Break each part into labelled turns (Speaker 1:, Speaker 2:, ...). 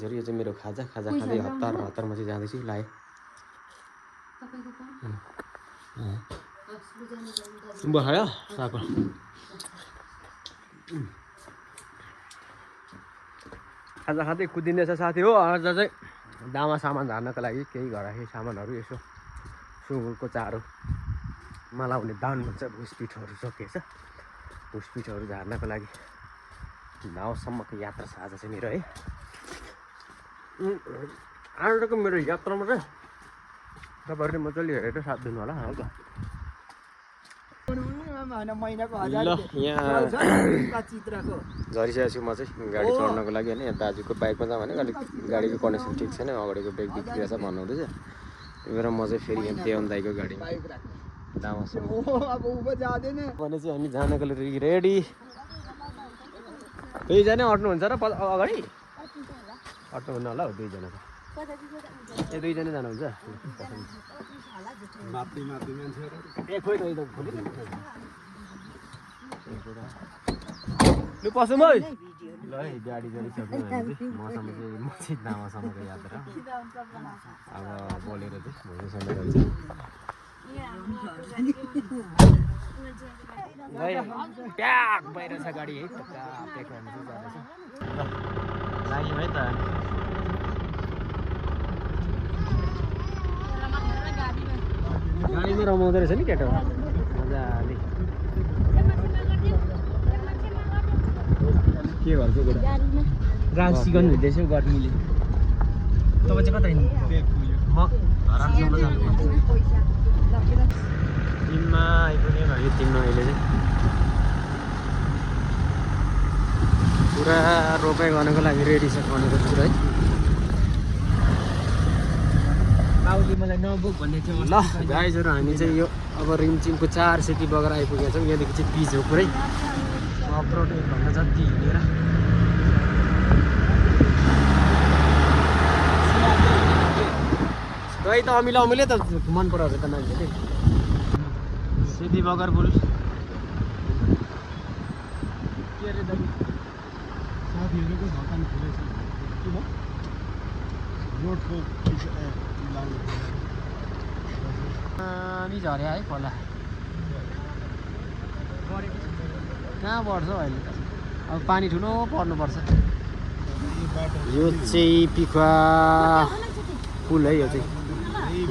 Speaker 1: यो चाहिँ मेरो खाजा खाँदै हतारमा चाहिँ जाँदैछु लाए बखायो साको खाजा खाँदै कुदिनेछ साथी हो। आज चाहिँ दामा सामान झार्नको लागि केही घरकै सामानहरू यसो सुँगुरको चारोमा लाउने दान भन्छ भुसपिठहरू सकिएछ। भुसपिठहरू झार्नको लागि नाउँसम्मको यात्रा छ आज चाहिँ मेरो है। आजको मेरो यात्रामा चाहिँ तपाईँहरूले मजाले हेरेर साथ दिनु होला हो त। ल यहाँ झरिसकेको छु म चाहिँ गाडी चढ्नको लागि होइन। यहाँ दाजुको बाइकमा जाऊँ भने अलिक गाडीको कन्डिसन ठिक छैन, अगाडिको ब्रेक बिग्रिरहेछ भन्नुहुँदैछ। त्यही भएर म चाहिँ फेरि यहाँ देवन दाइको गाडीमा दामासँग भने चाहिँ हामी जानको लागि रेडी। दुईजना अट्नुहुन्छ र अगाडि अट्नुहुन्न होला हौ। दुईजना त ए दुईजना जानुहुन्छ लु पसौँ है। ल है गाडी चढिसक्यो भने चाहिँ मसँग चाहिँ म चाहिँ दामासम्मको यात्रा अब बोलेर चाहिँ भोलिसम्म जान्छ। प्याक बाहिर छ गाडी है प्याक हामी चाहिँ जाँदैछ। लाग्यो है त गाडीमा रमाउँदो रहेछ नि केटा मजाले। के गर्छ केटा राग सिकाउनु हुँदैछ गर्मीले। तपाईँ चाहिँ कता हिँड्नु? म धरानसम्म जानुपर्छ। टिममा आइपुग्यो भाइ। टिममा अहिले चाहिँ पुरा रोपाइ गर्नको लागि रेडी छ भनेको छु है। मलाई नबुक भन्ने थियो। ल गाइजहरू हामी चाहिँ यो अब रिमचिमको 4 सेती बगेर आइपुगेका छौँ। यहाँदेखि चाहिँ पिच हो पुरै अफरोड 1 घन्टा जति हिँडेर। दही त अमिले त मन पराउँछ त मान्छेले। सेती बगर पुल के अरे दाइ साथीहरूको भकान खुलेछ के भयो रोडको नि झर्या है खोला कहाँ बढ्छ अहिले त। अब पानी ठुलो पर्नुपर्छ। यो चाहिँ पिखुवा पुल है। यो चाहिँ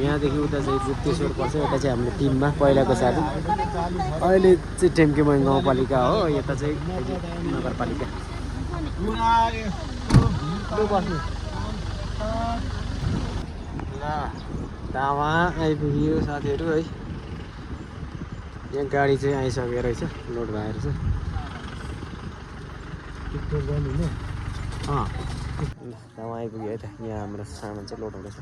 Speaker 1: यहाँदेखि उता चाहिँ गुप्तेश्वर पर्छ। यता चाहिँ हाम्रो टिममा पहिलाको साथी, अहिले चाहिँ टेम्केबोइङ गाउँपालिका हो, यता चाहिँ नगरपालिका। दामा आइपुग्यो साथीहरू है। यहाँ गाडी चाहिँ आइसकेको रहेछ, लोड भएर छ। दामा आइपुग्यो है त। यहाँ हाम्रो सामान चाहिँ लोड हुँदैछ।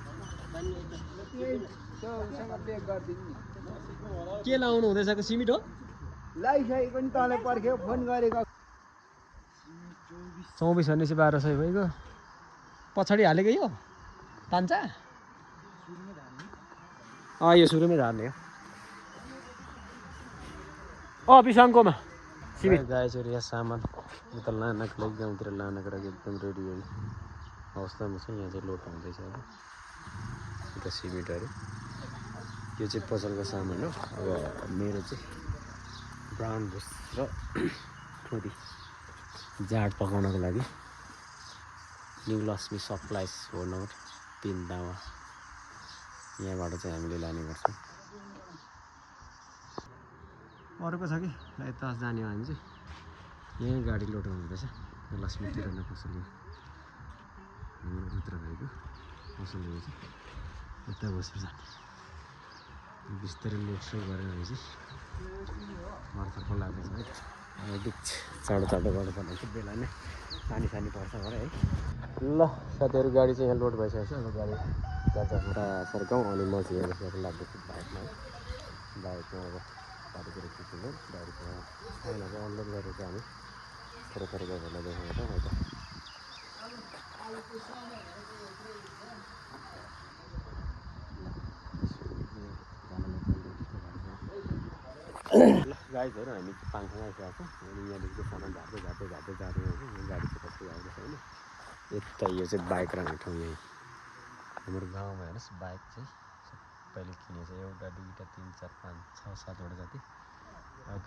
Speaker 1: के लाउनु हुँदैछ? सिमिट हो लाइसकेको नि तँलाई पर्ख्यो फोन गरेको 24 भनेपछि 1200 भइगयो। पछाडि हालेको यो तान्छ यो सुरुमै झार्ने हो। बिसाङकोमा सिमिट गाइजहरू यहाँ सामान उता लानको लागि गाउँतिर लानको लागि एकदम रेडी अवस्थामा छ। यहाँ चाहिँ लोड हुँदैछ अब उता सिमिटहरू। यो चाहिँ पसलको सामान हो। अब मेरो चाहिँ ब्राउन भुस र थोडी जाड पकाउनको लागि न्यू लक्ष्मी सप्लाइज हो नम्बर 3 दावा। यहाँबाट चाहिँ हामीले लाने गर्छौँ। अर्को छ कि यता जाने हो हामी चाहिँ। यहीँ गाडी लोड हुँदैछ लक्ष्मी किराना पसलमा। हाम्रो रुद्र भाइको पसल हो चाहिँ यता बसेर जाने। बिस्तारै लोड सो गरेर हामी चाहिँ मर्तर्फ लाग्दैछ है। अलिक चाँडो गर्नुपर्ने चाहिँ बेला नै पानी पर्छ भने है। ल साथीहरू गाडी चाहिँ यहाँ लोड भइसकेको छ। अब गाडी जान्छ पुरा फर्काउँ। अनि म चाहिँ यहाँ लाग्दैछु बाइकमा है। बाइकमा अब गाडीतिर खिच्नु गाडीमा सामानहरू अनलोड गरेर चाहिँ हामी थोरै गएकोलाई देखाउँछौँ है त। ल गाइजहरू हामी पाङखाङ आइसकेको छौँ। अनि यहाँदेखि सामान झार्दै जाँदै होइन। गाडी चाहिँ कस्तो आउँदैछ होइन। यता यो चाहिँ बाइक राख्ने ठाउँ यही हाम्रो गाउँमा हेर्नुहोस् बाइक चाहिँ सबैले किनेछ एउटा दुईवटा 3 4 5 6 7वटा जति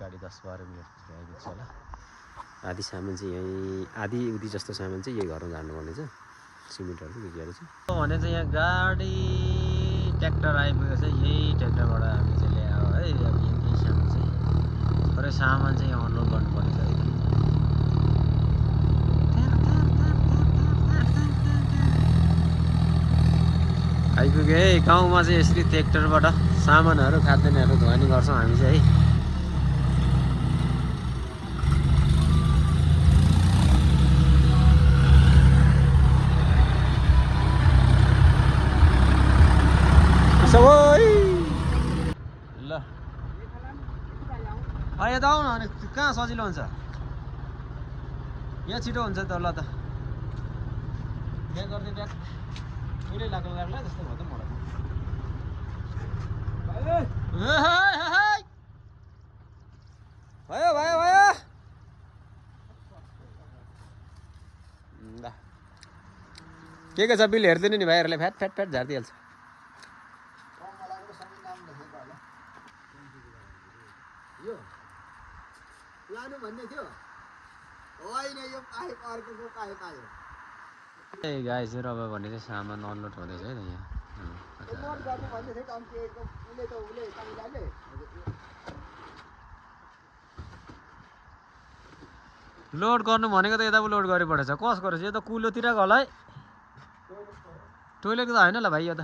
Speaker 1: गाडी 10-12 मिनटको आइपुग्छ होला आधी सामान चाहिँ यहीँ आधी उधी जस्तो सामान चाहिँ यही घरमा झार्नुपर्ने छ सिमेन्टहरू चाहिँ के चाहिँ भने चाहिँ यहाँ गाडी ट्र्याक्टर आइपुगेको छ यही ट्र्याक्टरबाट हामी चाहिँ ल्यायो है अब यही सामान चाहिँ थोरै सामान चाहिँ यहाँ अनलोड गर्नुपर्ने छ है आइपुग्यो है गाउँमा चाहिँ यसरी ट्र्याक्टरबाट सामानहरू खाद्यान्नहरू धुवानी गर्छौँ हामी चाहिँ है ल यता आउन अनि कहाँ सजिलो हुन्छ यहाँ छिटो हुन्छ त ल त यहाँ गर्दै ब्याग उहिले लाग्ला जस्तो भयो त मलाई भयो भयो भयो ल के छ बिल हेरिदिनु नि भाइहरूलाई फ्याट फ्याट फ्याट झारिदिइहाल्छ
Speaker 2: लानु भन्ने थियो होइन यो पाइप अर्को पाइप आयो
Speaker 1: ए गाई चाहिँ अब भने चाहिँ सामान अनलोड हुँदैछ है त यहाँ
Speaker 2: लोड गर्नु भन्ने थियो टम्किएको उसले त उसले कालिदाले
Speaker 1: लोड गर्नु भनेको त यता पो लोड गरे परेछ कसको रहेछ यो त कुलोतिरको होला है टोइलेटको त होइन ल भाइ यो त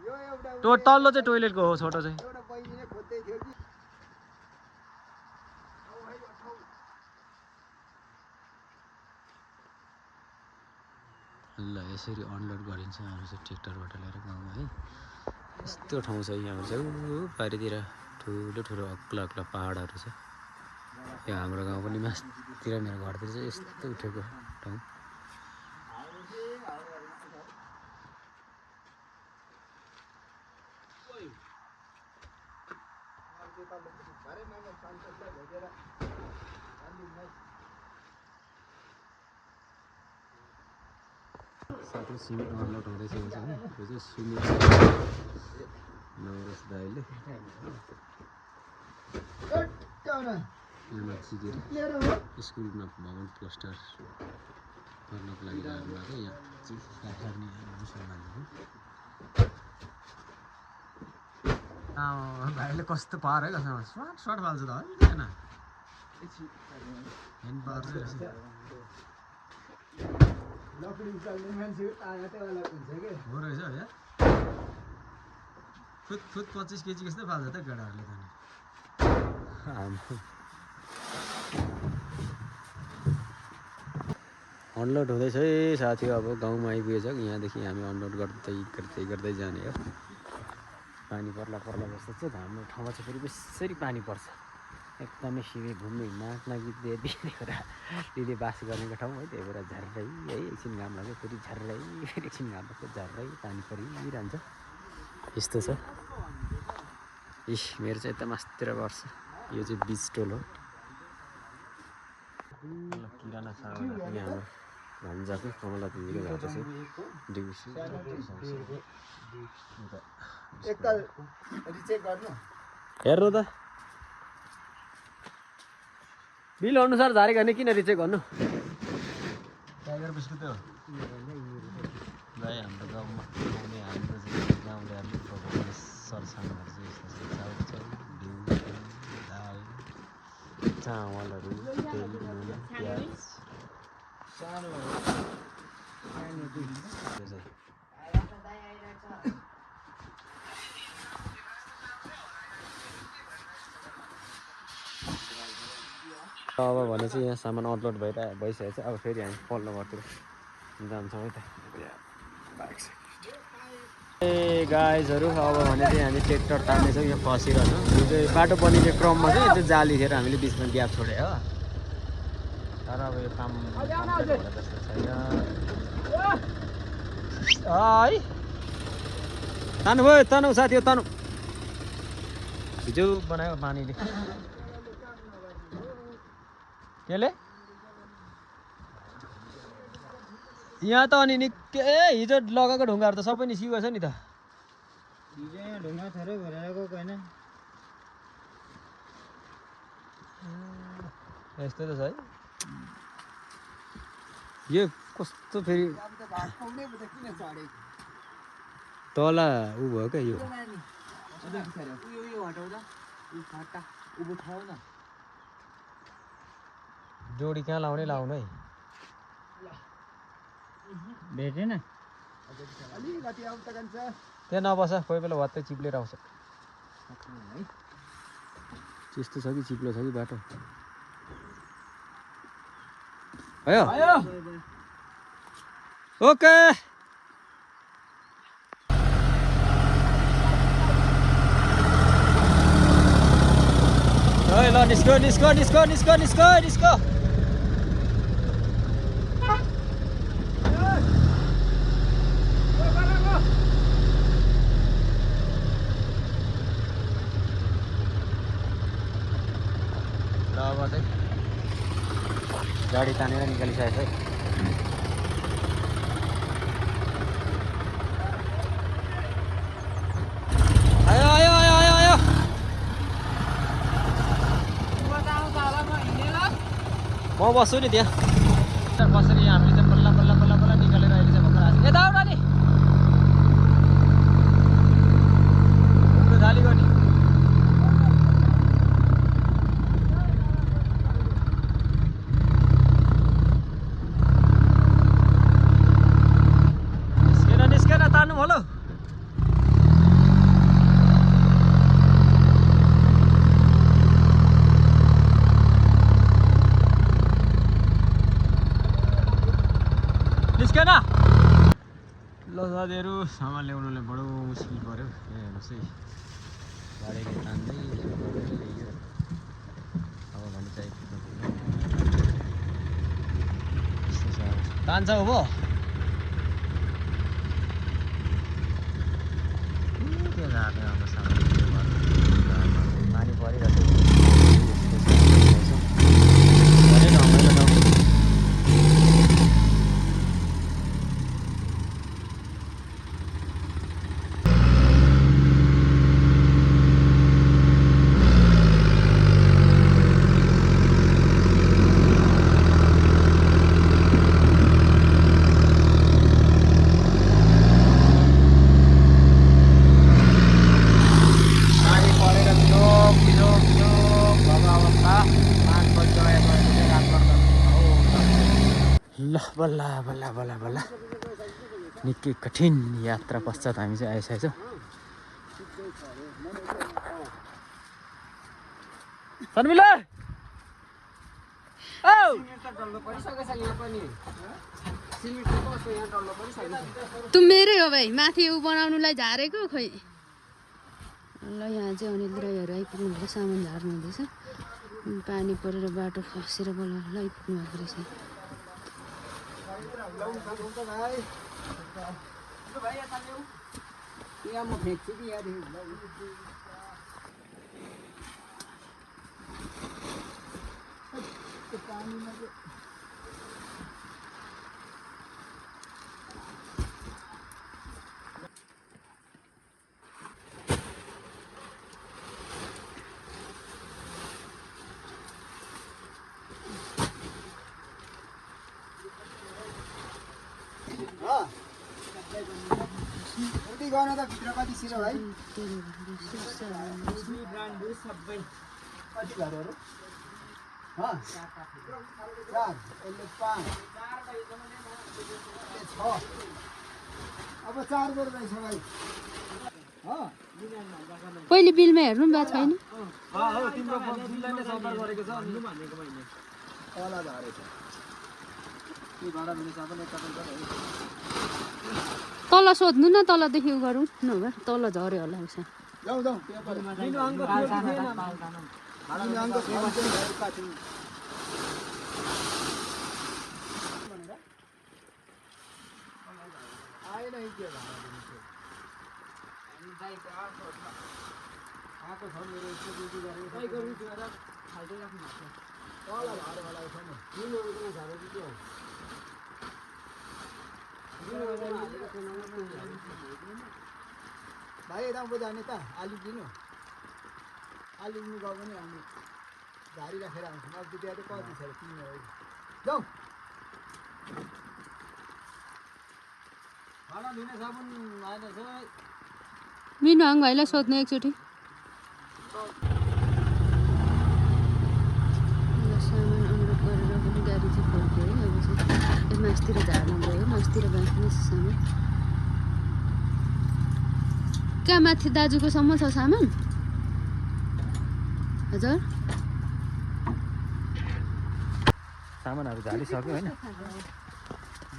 Speaker 2: यो एउटा
Speaker 1: तल्लो चाहिँ टोइलेटको हो छोटो चाहिँ
Speaker 2: एउटा बहिनीले खोज्दै थियो कि
Speaker 1: ल यसरी अनलोड गरिन्छ हाम्रो चाहिँ ट्र्याक्टरबाट ल्याएर गाउँमा है यस्तो ठाउँ छ यहाँ चाहिँ पारितिर ठुलो ठुलो अग्ला अग्ला पाहाडहरू छ यो हाम्रो गाउँ पनि मासतिर मेरो घरतिर चाहिँ यस्तो उठेको ठाउँ साथै सिमेन्ट अनलोड हुँदैछ है यो चाहिँ सिमेन्ट नवरस दाइले यहाँ माथि स्कुलमा भवन प्लास्टर गर्नको लागि लाग्नु भएको यहाँ चाहिँ काठ्यार्ने भाइले कस्तो पार है कसमा स्वाट स्वाट फाल्छ त होइन ह्यान्ड पावर चाहिँ
Speaker 2: लकडी चल्ने मान्छे तागतैवाला हुन्छ के
Speaker 1: हो रहेछ है खुद 25 केजी जस्तै फाल्छ त केटाहरूले त अनलोड हुँदैछ है साथी अब गाउँमा आइपुगेछ यहाँदेखि हामी अनलोड गर्दै जाने हो पानी पर्ला जस्तो छ हाम्रो ठाउँमा चाहिँ फेरि बेसरी पानी पर्छ एकदमै सिमी भूमि नाच्न गीत दिदी बास गर्नेको ठाउँ है त्यही भएर झर्रै है एकछिन घाम लाग्यो फेरि झर्रै फेरि एकछिन घाम लाग्यो झर्रै पानी परिरहन्छ यस्तो छ इस मेरो चाहिँ यता मास्तिर पर्छ यो चाहिँ बिच टोल हो किराना सामान यहाँ हाम्रो भान्जाको कमला दिदीको घर चाहिँ डिभिसी
Speaker 2: एकताल रिचेक गर्नु
Speaker 1: हेर्नु त बिल अनुसार झारेको भने किन रिचेक गर्नु टाइगर बिस्कुट हो भाइ हाम्रो गाउँमा आउने हाम्रो चाहिँ गाउँलेहरूले सरसामानहरू चाहिँ यस्तो चाउचाउ घिउ दाल चामलहरू तेल नुन प्याज सानो अब भने चाहिँ यहाँ सामान अपलोड भइसकेको छ अब फेरि हामी पल्लो घरतिर जान्छौँ है त ए गाइजहरू अब भने चाहिँ हामी ट्र्याक्टर तान्नेछौँ यहाँ फसिरहेछौँ यो चाहिँ बाटो बनिने क्रममा चाहिँ यो चाहिँ जाली खेर हामीले बिचमा ग्याप छोडे हो तर अब यो काम जस्तो छैन है तान्नु भयो तानौ साथी हो तानौ हिजो बनायो पानीले केले यहाँ त अनि निकै हिजो लगाएको ढुङ्गाहरू त सबै निस्किगएछ नि त
Speaker 3: हिजो यहाँ ढुङ्गा थोरै भरेर गएको होइन
Speaker 1: यस्तो त छ है यो कस्तो फेरि
Speaker 2: अब त भात खुवाउनै पो त किन चढेको
Speaker 1: तल उ भयो क्या यो
Speaker 3: यो हटाउँदा यो फाटा उँभो ठाउँ न
Speaker 1: जोडी कहाँ लाउने लाउनु है
Speaker 3: भेटेन
Speaker 2: अलिकति आउँ त कान्छ
Speaker 1: त्यहाँ नबस कोही बेला भत्तै चिप्लेर आउँछ त्यस्तो छ कि चिप्लो छ कि बाटो भयो ओके ल निस्को निस्को निस्को निस्को निस्को निस्को ल अब चाहिँ गाडी तानेर निकालिसकेको है आयो आयो आयो आयो आयो म बस्छु नि त्यहाँ बसेर यहाँ हामीले चाहिँ बल्ल बल्ल बल्ल बल्ल निकालेर अहिले चाहिँ भर्खर आएको यता आउन नि घुम्नु थालेको नि निस्केर तान्नु भयो निस्केन ल साथीहरू सामान ल्याउनुलाई बडो मुस्किल पऱ्यो यहाँ हेर्नुहोस् है गाडीले तान्दै ल्याइयो अब भने चाहिँ तान्छ अब त्यो घाटो अब सामान पानी परिरहेको ल बल्ल बल्ल बल्ल बल्ल निकै कठिन यात्रा पश्चात हामी चाहिँ आइसकेको छौँ शर्मिला
Speaker 4: तँ मेरै हो भाइ माथि ऊ बनाउनुलाई झारेको खोइ ल यहाँ चाहिँ अनिल राईहरू आइपुग्नु हुँदैछ सामान झार्नु हुँदैछ पानी परेर बाटो खसेर बल्ल आइपुग्नु भएको रहेछ
Speaker 2: यहाँ म फेक्छु कि यहाँ उल्टी गर्न त भित्र कति सिरो भाइ कति घरहरू चार यसले 5 छ अब 4 गोरु रहेछ भाइ
Speaker 4: पहिले बिलमा हेर्नु भएको छैन
Speaker 2: तल झरेछ
Speaker 4: तल सोध्नु न तलदेखि उ गरौँ नभए तल झऱ्यो होला उसो
Speaker 2: जाउँ जाउँ भाइ यता पो जाने त आलु दिनु आलु दिनु गयो भने हामी झारी राखेर आउँछौँ अस्ति त्यहाँ त कति छ र किन्ने हो जाउँ
Speaker 3: भाडा दिने साबुन आएन सर
Speaker 4: मिनहाङ भाइलाई सोध्नु एकचोटि सामान अनुरोध गरेर पनि गाडी चाहिँ फर्क्यो है अब चाहिँ मासतिर झार्नु गयो मासतिर बाँच्ने सामान कहाँ माथि दाजुको सम्म छ सामान हजुर
Speaker 1: सामानहरू झारिसक्यो होइन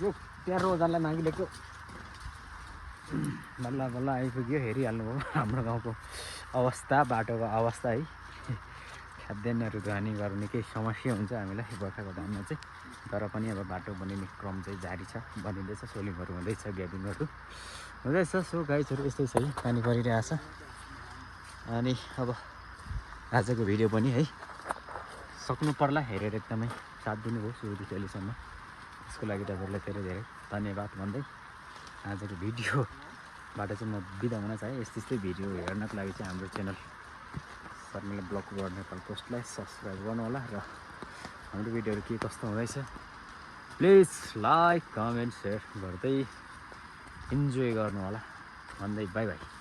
Speaker 1: जो प्यारो ओजनलाई मागिलिएको बल्ल बल्ल आइपुग्यो हेरिहाल्नुभयो हाम्रो गाउँको अवस्था बाटोको अवस्था है खाद्यान्नहरू ढुवानी गर्नु निकै समस्या हुन्छ हामीलाई बर्खाको टाइममा चाहिँ तर पनि अब बाटो बनिने क्रम चाहिँ जारी छ बनिँदैछ सोलिङहरू हुँदैछ ग्याबिङहरू हुँदैछ सो गाइजहरू यस्तै छ है पानी परिरहेछ अनि अब आजको भिडियो पनि है सक्नु पर्ला हेरेर एकदमै साथ दिनुभयो सुरुदेखि अहिलेसम्म त्यसको लागि तपाईँहरूलाई धेरै धेरै धन्यवाद भन्दै आजको भिडियोबाट चाहिँ म बिदा हुन चाहेँ यस्तै भिडियो हेर्नको लागि चाहिँ हाम्रो channel Sharmila blog world Nepal पोस्टलाई सब्सक्राइब गर्नु होला र हाम्रो भिडियोहरू के कस्तो हुँदैछ प्लिज लाइक कमेन्ट सेयर गर्दै इन्जोय गर्नु होला भन्दै बाई बाई